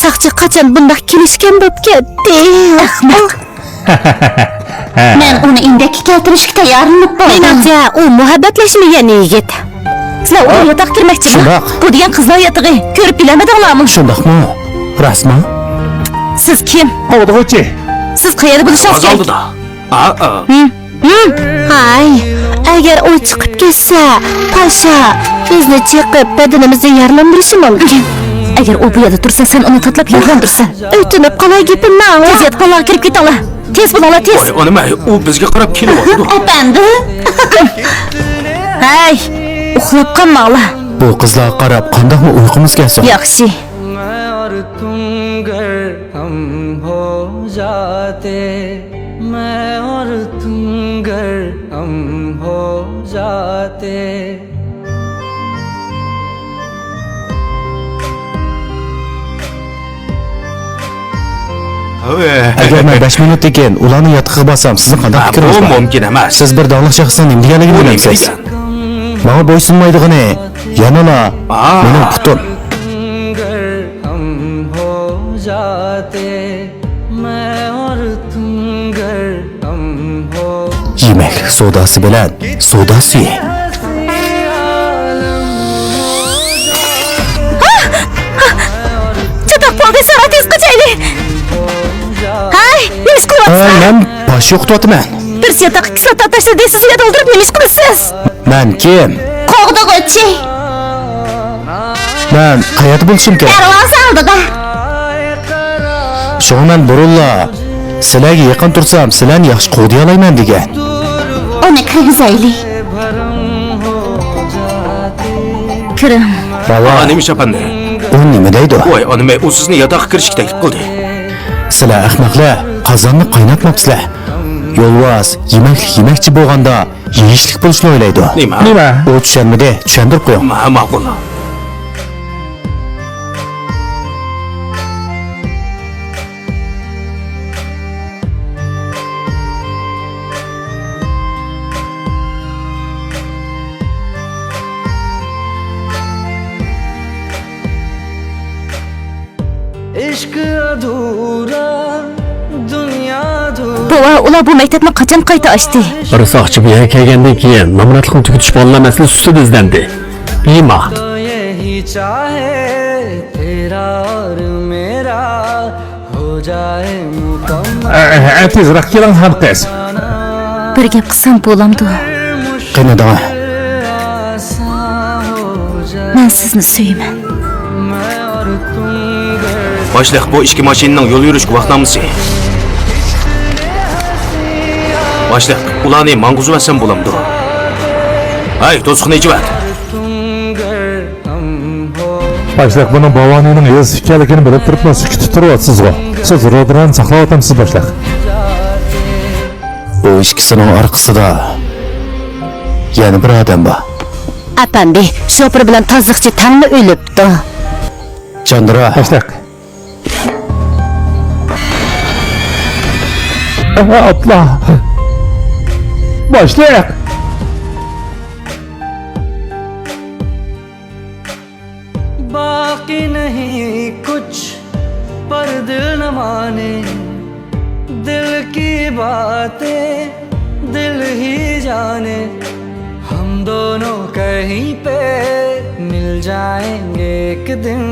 Saqchi qachon bundoq kelishgan bo'lib ketdi? Ahmoq. Men uni indakka keltirishga tayyorlanib qoldim. Menimcha, u muhabbatlashmagan yigit. Sizlar u yotoqqa kirmoqchimi? Bu degan qizlar yotog'i. Ko'rib bilamadinglarmi? Shundaqmi? Rasman? Siz kim? O'qituvchi. Siz qayerda bo'lishingiz kerak? Hay, agar u chiqib ketsa, Pasha bizni chiqib badanimizni yaralandirishi mumkin. Agar u bu yerda tursa, sen uni tatlab yaraldirsan. O'tinib qolay gapimni angla. Tez yotqinlar kirib ketinglar. Tez bo'linglar, tez. Voy, nima? U bizga qarab kelyapti. Efendi. Hay, uxlab qolmanglar. Bu qizlarga qarab qandoqmi uyqimiz kelsin? Yaxshi. मैं और तुम गर हम हो जाते Agar men 5 minut ekan ularni yotiqqa bosam, sizning qanday fikringiz bor? Bu mumkin emas. Siz bir dog'liq shaxsdan nima deganligini bilasiz. Menga bo'ysunmaydigini, yanala mening putim. Yemek sodası bilan soda suyi. Chatoq bo'ldi, sana tez qochayli. Hay, nima ish qilyapsiz? Men bosh yo'qotyapman. Bir yotoq 2 soat tashla deysiz, uyda o'tirib nima ish qilasiz? Men kim? Qo'g'dag'ochi. Men qayerda bo'lishim kerak? Darvoza oldida. Shuni men burunla sizlarga yaqin tursam, sizlarni yaxshi qo'g'day olayman degan. Uni kirgizayli. Kirim. Baba, nima shapandi? U nima deydi? Voy, nima u sizni yotoqqa kirishga taklif qildi? Sizlar ahmoqlar, qozonni qaynatmoqsizlar. Yo'lvoz yemakchi bo'lganda yeyishlik bo'lishni o'ylaydi. Nima? U tushunmadi, tushuntirib qo'ying. Ma'qul. इश्क अधूरा दुनिया ular bu maktabni qachon qayta ochdi? Bir soqchi bu yerga kelgandan keyin mamlakatni tugutish bolalar masalasi ustida izlandi. Bima. यही चाहे तेरा और मेरा हो जाए मुकम्मल Tezroq keling ham qiz. Bir gap qilsam bo'lamdi. Qanday? Men sizni suyman. Boshliq, bu ishki mashinaning yo'l yurish guvohnomasi. Boshliq, ularni mang'uzib olsam bo'lamdi. Hay, to'siqni ichibat. Boshliq, buni bovonining o'z ekanligini bilib turibman, sukut turyapsiz-ku. Siz rodran saqlayapsiz boshliq. Bu ishkisining orqasida yana bir odam bor. Apandi, shopir bilan toziqchi tangni o'libdi. Chandra. Boshliq. Atla. Boshliq. बाकी नहीं कुछ पर दिल न माने दिल की बातें दिल ही जाने हम दोनों कहीं पे मिल जाएंगे एक दिन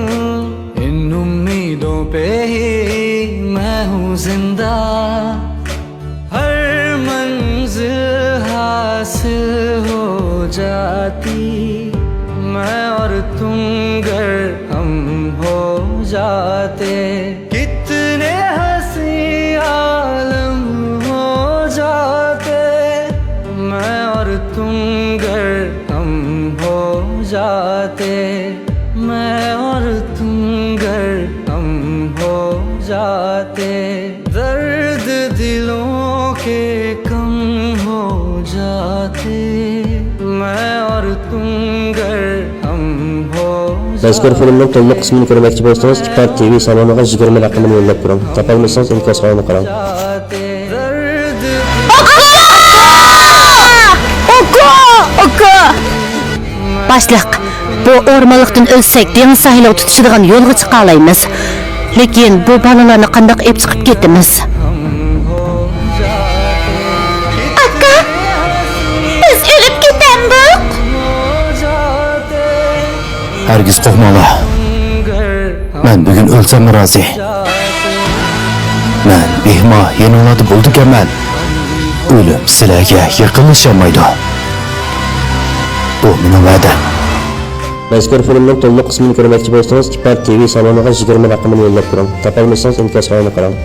इन उम्मीदों पे ही मैं हूँ जिंदा हर मंजिल हासिल हो जाती मैं और तुम गर हम हो जाते कितने हंसी आलम हो जाते मैं और तुम गर हम हो जाते मैं और तुम गर हम हो जाते दर्द दिलों के कम हो जाते मैं और तुम गर हम हो Mazkur filmning to'liq qismini ko'rmoqchi bo'lsangiz, Kipar TV saloniga 20 raqamini yo'llab turing. Topolmasangiz inkoz qilib qarang. Boshliq, bu o'rmonlikdan o'lsak dengiz sahiliga tutishadigan yo'lga chiqa olamiz. Lekin bu bolalarni qandoq olib chiqib ketamiz? Aka, biz o'lib ketamiz. Hargiz qo'rqmanglar. Men bugun o'lsam rozi. Men behma yanoladi bo'ldi-kaman. O'lim sizlarga yaqinlashamaydi. Bu mening va'dam. Mazkur filmning to'liq qismini ko'rmoqchi bo'lsangiz, Kipar TV saloniga 20 raqamini yo'llab turing. Topolmasangiz imkon qarang.